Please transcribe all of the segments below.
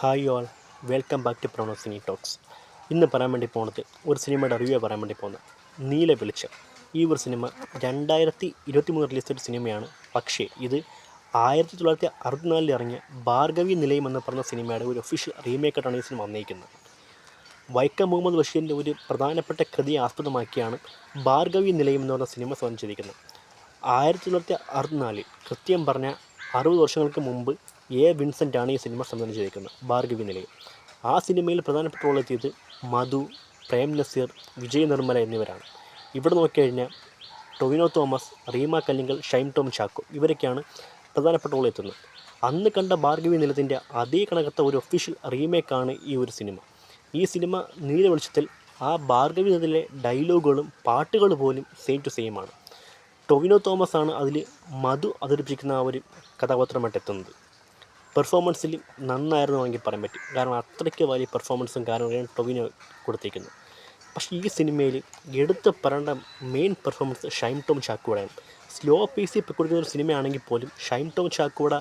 Hi all, welcome back to Prano cine talks. ഇന്ന് പറയാൻ വേണ്ടി പോകുന്നത് ഒരു സിനിമയുടെ റിവ്യൂ പറയാൻ വേണ്ടി പോകുന്നത് നീല വെളിച്ചം. ഈ ഒരു സിനിമ 2023 റിലീസ് ഒരു സിനിമയാണ്. പക്ഷേ ഇത് 1964 ഇറങ്ങിയ ഭാർഗവി നിലയം എന്ന് പറഞ്ഞ സിനിമയുടെ ഒരു ഒഫീഷ്യൽ റീമേക്കായിട്ടാണ് ഈ സിനിമ വന്നിരിക്കുന്നത്. വൈക്കം മുഹമ്മദ് ബഷീറിൻ്റെ ഒരു പ്രധാനപ്പെട്ട കൃതിയെ ആസ്പദമാക്കിയാണ് ഭാർഗവി നിലയം എന്ന് പറഞ്ഞ സിനിമ സംബന്ധിച്ചിരിക്കുന്നത്. 1964 കൃത്യം പറഞ്ഞ 60 വർഷങ്ങൾക്ക് മുമ്പ് വിൻസെൻ്റാണ് ഈ സിനിമ സംബന്ധിച്ചിരിക്കുന്നത് ഭാർഗവി നിലയം. ആ സിനിമയിൽ പ്രധാനപ്പെട്ട റോൾ എത്തിയത് മധു, പ്രേം നസീർ, വിജയ് നിർമ്മല എന്നിവരാണ്. ഇവിടെ നോക്കിക്കഴിഞ്ഞാൽ ടൊവിനോ തോമസ്, റീമ കല്ലിങ്കൽ, ഷൈൻ ടോം ചാക്കോ ഇവരൊക്കെയാണ് പ്രധാനപ്പെട്ട റോൾ എത്തുന്നത്. അന്ന് കണ്ട ഭാർഗവി നിലയത്തിൻ്റെ അതേ കണക്കത്ത ഒരു ഒഫീഷ്യൽ റീമേക്കാണ് ഈ ഒരു സിനിമ. ഈ സിനിമ നീല വെളിച്ചത്തിൽ ആ ഭാർഗവി നിലയത്തിലെ ഡയലോഗുകളും പാട്ടുകൾ പോലും സെയിം ടു സെയിം ആണ്. ടൊവിനോ തോമസ് ആണ് അതിൽ മധു അവതരിപ്പിക്കുന്ന ആ ഒരു കഥാപാത്രമായിട്ട് എത്തുന്നത്. പെർഫോമൻസിൽ നന്നായിരുന്നു വേണമെങ്കിൽ പറയാൻ പറ്റും. കാരണം അത്രയ്ക്ക് വലിയ പെർഫോമൻസും കാര്യങ്ങളാണ് ടൊവിനോ കൊടുത്തിരിക്കുന്നത്. പക്ഷേ ഈ സിനിമയിൽ എടുത്ത് പറയേണ്ട മെയിൻ പെർഫോമൻസ് ഷൈൻ ടോം ചാക്കോയുടെയാണ്. സ്ലോ പേസിൽ കൊടുക്കുന്ന ഒരു സിനിമയാണെങ്കിൽ പോലും ഷൈൻ ടോം ചാക്കോയുടെ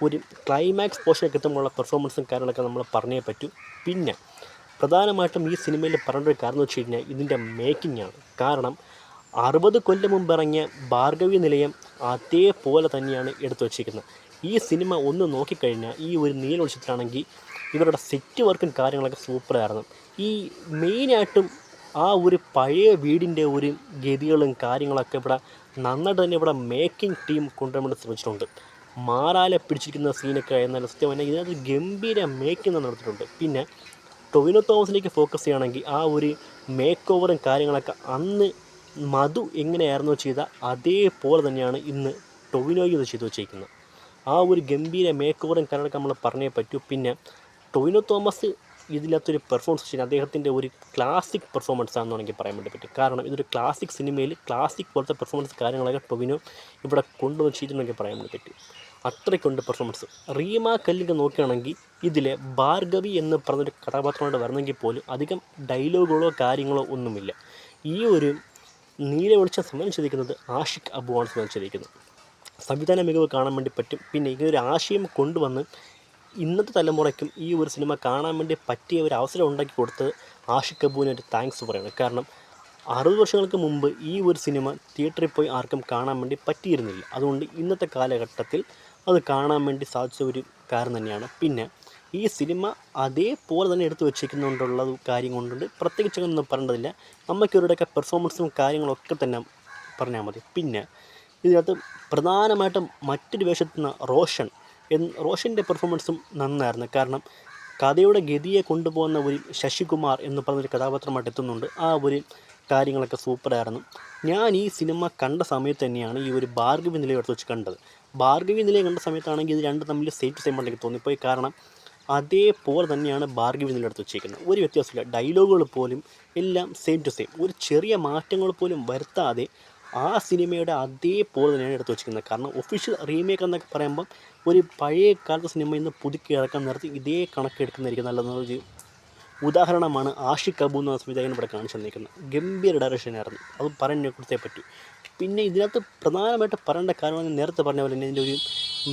ഒരു ക്ലൈമാക്സ് പോർഷനൊക്കെ എത്തുമ്പോഴുള്ള പെർഫോമൻസും കാര്യങ്ങളൊക്കെ നമ്മൾ പറഞ്ഞേ പറ്റൂ. പിന്നെ പ്രധാനമായിട്ടും ഈ സിനിമയിൽ പറയേണ്ട ഒരു കാരണം എന്ന് വെച്ച് കഴിഞ്ഞാൽ ഇതിൻ്റെ മേക്കിംഗ് ആണ്. കാരണം 60 കൊല്ലം മുമ്പ് ഇറങ്ങിയ ഭാർഗവി നിലയം അതേപോലെ തന്നെയാണ് എടുത്തു വച്ചിരിക്കുന്നത്. ഈ സിനിമ ഒന്ന് നോക്കിക്കഴിഞ്ഞാൽ ഈ ഒരു നീല വെളിച്ചത്തിലാണെങ്കിൽ ഇവരുടെ സെറ്റ് വർക്കും കാര്യങ്ങളൊക്കെ സൂപ്പറായിരുന്നു. ഈ മെയിനായിട്ടും ആ ഒരു പഴയ വീടിൻ്റെ ഒരു ഗതികളും കാര്യങ്ങളൊക്കെ ഇവിടെ നന്നായിട്ട് തന്നെ ഇവിടെ മേക്കിംഗ് ടീം കൊണ്ടുവരാൻ വേണ്ടി ശ്രമിച്ചിട്ടുണ്ട്. മാറാലെ പിടിച്ചിരിക്കുന്ന സീനൊക്കെ എന്നാൽ സത്യം പറഞ്ഞാൽ ഇതിനകത്ത് ഗംഭീര മേക്കിംഗ് നടത്തിയിട്ടുണ്ട്. പിന്നെ ടൊവിനോ തോമസിലേക്ക് ഫോക്കസ് ചെയ്യുകയാണെങ്കിൽ ആ ഒരു മേക്ക് ഓവറും കാര്യങ്ങളൊക്കെ അന്ന് മധു എങ്ങനെയായിരുന്നു ചെയ്ത അതേപോലെ തന്നെയാണ് ഇന്ന് ടൊവിനോയ്ക്ക് ഇത് ചെയ്തു വച്ചിരിക്കുന്നത്. ആ ഒരു ഗംഭീര മേക്ക് ഓവറും കാര്യങ്ങളൊക്കെ നമ്മൾ പറഞ്ഞേ പറ്റൂ. പിന്നെ ടൊവിനോ തോമസ് ഇതിനകത്തൊരു പെർഫോമൻസ് ചെയ്യുന്നത് അദ്ദേഹത്തിൻ്റെ ഒരു ക്ലാസിക് പെർഫോമൻസ് ആണെന്ന് വേണമെങ്കിൽ പറയാൻ വേണ്ടി പറ്റും. കാരണം ഇതൊരു ക്ലാസിക് സിനിമയിൽ ക്ലാസിക് പോലത്തെ പെർഫോമൻസ് കാര്യങ്ങളൊക്കെ ടൊവിനോ ഇവിടെ കൊണ്ടുവന്ന് ചെയ്തിട്ടുണ്ടെങ്കിൽ പറയാൻ വേണ്ടി പറ്റും. അത്രയ്ക്കുണ്ട് പെർഫോമൻസ്. റീമ കല്ലിങ്കൽ നോക്കുകയാണെങ്കിൽ ഇതിലെ ഭാർഗവി എന്ന് പറഞ്ഞൊരു കഥാപാത്രമായിട്ട് വരണമെങ്കിൽ പോലും അധികം ഡയലോഗുകളോ കാര്യങ്ങളോ ഒന്നുമില്ല. ഈ ഒരു നീല വെളിച്ചം സംബന്ധിച്ചിരിക്കുന്നത് ആഷിഖ് അബുവാണ് സംബന്ധിച്ചിരിക്കുന്നത്. സംവിധാന മികവ് കാണാൻ വേണ്ടി പറ്റും. പിന്നെ ഇങ്ങനൊരു ആശയം കൊണ്ടുവന്ന് ഇന്നത്തെ തലമുറയ്ക്കും ഈ ഒരു സിനിമ കാണാൻ വേണ്ടി പറ്റിയ ഒരു അവസരം ഉണ്ടാക്കി കൊടുത്തത് ആഷിഖ് അബുവിന് ഒരു താങ്ക്സ് പറയണം. കാരണം 60 വർഷങ്ങൾക്ക് മുമ്പ് ഈ ഒരു സിനിമ തിയേറ്ററിൽ പോയി ആർക്കും കാണാൻ വേണ്ടി പറ്റിയിരുന്നില്ല. അതുകൊണ്ട് ഇന്നത്തെ കാലഘട്ടത്തിൽ അത് കാണാൻ വേണ്ടി സാധിച്ച ഒരു കാര്യം തന്നെയാണ്. പിന്നെ ഈ സിനിമ അതേപോലെ തന്നെ എടുത്തു വച്ചിരിക്കുന്നതുകൊണ്ടുള്ള കാര്യം കൊണ്ടുണ്ട് പ്രത്യേകിച്ച് ഒന്നും പറയേണ്ടതില്ല. നമുക്കിവരുടെയൊക്കെ പെർഫോമൻസും കാര്യങ്ങളൊക്കെ തന്നെ പറഞ്ഞാൽ മതി. പിന്നെ ഇതിനകത്ത് പ്രധാനമായിട്ടും മറ്റൊരു വേഷത്തുനിന്ന് റോഷൻ്റെ പെർഫോമൻസും നന്നായിരുന്നു. കാരണം കഥയുടെ ഗതിയെ കൊണ്ടുപോകുന്ന ഒരു ശശികുമാർ എന്ന് പറഞ്ഞൊരു കഥാപാത്രമായിട്ട് എത്തുന്നുണ്ട്. ആ ഒരു കാര്യങ്ങളൊക്കെ സൂപ്പറായിരുന്നു. ഞാൻ ഈ സിനിമ കണ്ട സമയത്ത് തന്നെയാണ് ഈ ഒരു ഭാർഗവി നിലയം എടുത്ത് വെച്ച് കണ്ടത്. ഭാർഗവി നിലയം കണ്ട സമയത്താണെങ്കിൽ ഇത് രണ്ടും തമ്മിൽ സെയിം ടു സെയിം ആയിട്ട് തോന്നിപ്പോയി. കാരണം അതേപോലെ തന്നെയാണ് ഭാർഗവി നിലയം എടുത്ത് വെച്ചിരിക്കുന്നത്. ഒരു വ്യത്യാസമില്ല. ഡയലോഗുകൾ പോലും എല്ലാം സെയിം ടു സെയിം. ഒരു ചെറിയ മാറ്റങ്ങൾ പോലും വരുത്താതെ ആ സിനിമയുടെ അതേപോലെ തന്നെയാണ് എടുത്ത് വെച്ചിരിക്കുന്നത്. കാരണം ഒഫീഷ്യൽ റീമേക്ക് എന്നൊക്കെ പറയുമ്പം ഒരു പഴയ കാലത്തെ സിനിമ ഇന്ന് പുതുക്കി ഇറക്കാൻ നേരത്ത് ഇതേ കണക്ക് എടുക്കുന്നതായിരിക്കും നല്ലതെന്നൊരു ഉദാഹരണമാണ് ആഷിഖ് അബു എന്ന സംവിധായകൻ ഇവിടെ കാണിച്ചു തന്നിരിക്കുന്നത്. ഗംഭീര ഡയറക്ഷനായിരുന്നു. അത് പറയാൻ കൊടുത്തേ പറ്റൂ. പിന്നെ ഇതിനകത്ത് പ്രധാനമായിട്ട് പറയേണ്ട കാര്യങ്ങൾ നേരത്തെ പറഞ്ഞ പോലെ തന്നെ ഇതിൻ്റെ ഒരു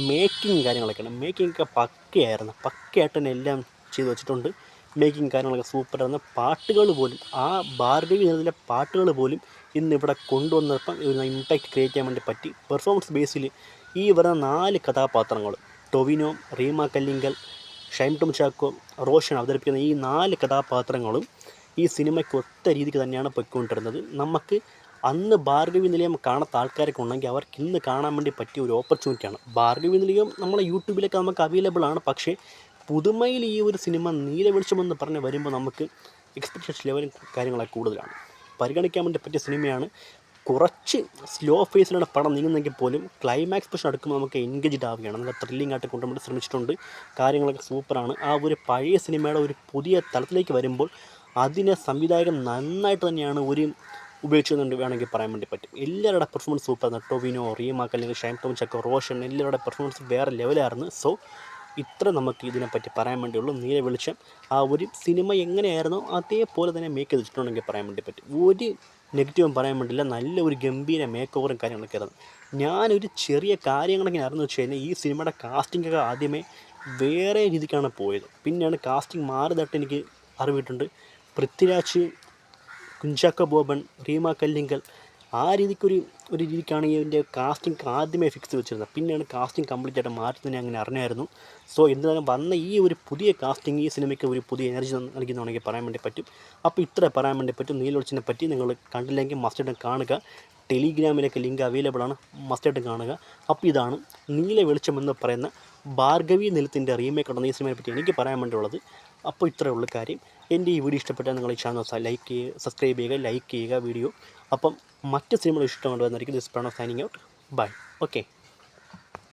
മേക്കിംഗ് കാര്യങ്ങളൊക്കെയാണ്. മേക്കിംഗ് ഒക്കെ പക്കയായിട്ട് തന്നെ എല്ലാം ചെയ്തു വെച്ചിട്ടുണ്ട്. മേക്കിംഗ് കാര്യങ്ങളൊക്കെ സൂപ്പറായിരുന്നു. പാട്ടുകൾ പോലും ആ ഭാർഗവി എന്നതിലെ പാട്ടുകൾ പോലും ഇന്നിവിടെ കൊണ്ടുവന്നപ്പം ഒരു ഇമ്പാക്റ്റ് ക്രിയേറ്റ് ചെയ്യാൻ വേണ്ടി പറ്റി. പെർഫോമൻസ് ബേസിൽ ഈ വരുന്ന 4 കഥാപാത്രങ്ങൾ ടൊവിനോ, റീമ കല്ലിങ്കൽ, ഷൈൻ ടോം ചാക്കോ, റോഷൻ അവതരിപ്പിക്കുന്ന ഈ 4 കഥാപാത്രങ്ങളും ഈ സിനിമയ്ക്ക് ഒത്ത രീതിക്ക് തന്നെയാണ് പൊയ്ക്കൊണ്ടിരുന്നത്. നമുക്ക് അന്ന് ഭാർഗവി നിലയം കാണാത്ത ആൾക്കാരൊക്കെ ഉണ്ടെങ്കിൽ അവർക്ക് ഇന്ന് കാണാൻ വേണ്ടി പറ്റിയ ഒരു ഓപ്പർച്യൂണിറ്റിയാണ്. ഭാർഗവി നിലയം നമ്മളെ യൂട്യൂബിലൊക്കെ നമുക്ക് അവൈലബിൾ ആണ്. പക്ഷേ പുതുമയിൽ ഈ ഒരു സിനിമ നീല വെളിച്ചമെന്ന് പറഞ്ഞ് വരുമ്പോൾ നമുക്ക് എക്സ്പെക്റ്റേഷൻ ലെവലും കാര്യങ്ങളൊക്കെ കൂടുതലാണ്. പരിഗണിക്കാൻ വേണ്ടി പറ്റിയ സിനിമയാണ്. കുറച്ച് സ്ലോ ഫേസിലാണ് പടം നീങ്ങുന്നെങ്കിൽ പോലും ക്ലൈമാക്സ് പൊസിഷൻ എടുക്കുമ്പോൾ നമുക്ക് എൻഗേജ്ഡ് ആവുകയാണ്. നല്ല ത്രില്ലിംഗ് ആയിട്ട് കൊണ്ടുപോകാൻ ശ്രമിച്ചിട്ടുണ്ട്. കാര്യങ്ങളൊക്കെ സൂപ്പറാണ്. ആ ഒരു പഴയ സിനിമയുടെ ഒരു പുതിയ തലത്തിലേക്ക് വരുമ്പോൾ അതിനെ സംവിധായകൻ നന്നായിട്ട് തന്നെയാണ് ഉപയോഗിച്ചെന്നുണ്ട് വേണമെങ്കിൽ പറയാൻ വേണ്ടി പറ്റും. എല്ലാവരുടെ പെർഫോമൻസ് സൂപ്പറായിരുന്നു. ടൊവിനോ, റീമ കല്ലിങ്കൽ, ഷൈൻ ടോം ചാക്കോ, റോഷൻ എല്ലാവരുടെ പെർഫോമൻസ് വേറെ ലെവലായിരുന്നു. സോ ഇത്ര നമുക്ക് ഇതിനെപ്പറ്റി പറയാൻ വേണ്ടിയുള്ളൂ. നീല വെളിച്ചം ആ ഒരു സിനിമ എങ്ങനെയായിരുന്നോ അതേപോലെ തന്നെ മേക്ക് ചെയ്ത് വെച്ചിട്ടുണ്ടെങ്കിൽ പറയാൻ വേണ്ടി പറ്റും. ഒരു നെഗറ്റീവും പറയാൻ വേണ്ടിയില്ല. നല്ല ഒരു ഗംഭീര മേക്ക് ഓവറും കാര്യങ്ങളൊക്കെ ആയിരുന്നു. ഞാനൊരു ചെറിയ കാര്യങ്ങളൊക്കെ അറിഞ്ഞു വെച്ച് കഴിഞ്ഞാൽ ഈ സിനിമയുടെ കാസ്റ്റിംഗൊക്കെ ആദ്യമേ വേറെ രീതിക്കാണ് പോയത്. പിന്നെയാണ് കാസ്റ്റിംഗ് മാറിയതായിട്ട് എനിക്ക് അറിവിട്ടുണ്ട്. പൃഥ്വിരാജ്, കുഞ്ചാക്കോ ബോബൻ, റീമ കല്ലിങ്കൽ ആ രീതിക്കൊരു രീതിക്കാണ് ഇതിൻ്റെ കാസ്റ്റിംഗ് ആദ്യമേ ഫിക്സ് വെച്ചിരുന്നത്. പിന്നെയാണ് കാസ്റ്റിംഗ് കംപ്ലീറ്റ് ആയിട്ട് മാറ്റുന്നതിനെ അങ്ങനെ അറിഞ്ഞായിരുന്നു. സോ എന്തായാലും വന്ന ഈ ഒരു പുതിയ കാസ്റ്റിംഗ് ഈ സിനിമയ്ക്ക് ഒരു പുതിയ എനർജി നൽകുന്നതാണെങ്കിൽ പറയാൻ വേണ്ടി പറ്റും. അപ്പോൾ ഇത്ര പറയാൻ വേണ്ടി പറ്റും. നീൽ വെളിച്ചത്തിനെ പറ്റി നിങ്ങൾ കണ്ടില്ലെങ്കിൽ മസ്റ്റായിട്ടും കാണുക. ടെലിഗ്രാമിലൊക്കെ ലിങ്ക് അവൈലബിൾ ആണ്, മസ്റ്റായിട്ടും കാണുക. അപ്പോൾ ഇതാണ് നീല വെളിച്ചം എന്ന് പറയുന്ന ഭാർഗവി നിലത്തിൻ്റെ റീമേക്ക് ഉണ്ടെന്ന് ഈ സിനിമയെ പറ്റി എനിക്ക് പറയാൻ വേണ്ടിയുള്ളത്. അപ്പോൾ ഇത്രയേ ഉള്ളൂ കാര്യം. എൻ്റെ ഈ വീഡിയോ ഇഷ്ടപ്പെട്ടാൽ നിങ്ങൾ ഈ ചാനൽ ലൈക്ക് ചെയ്യുക, സബ്സ്ക്രൈബ് ചെയ്യുക, ലൈക്ക് ചെയ്യുക വീഡിയോ. അപ്പം മറ്റ് സിനിമകൾ ഇഷ്ടമുണ്ടോ എന്നായിരിക്കും. This Pranav signing out. Bye. Okay.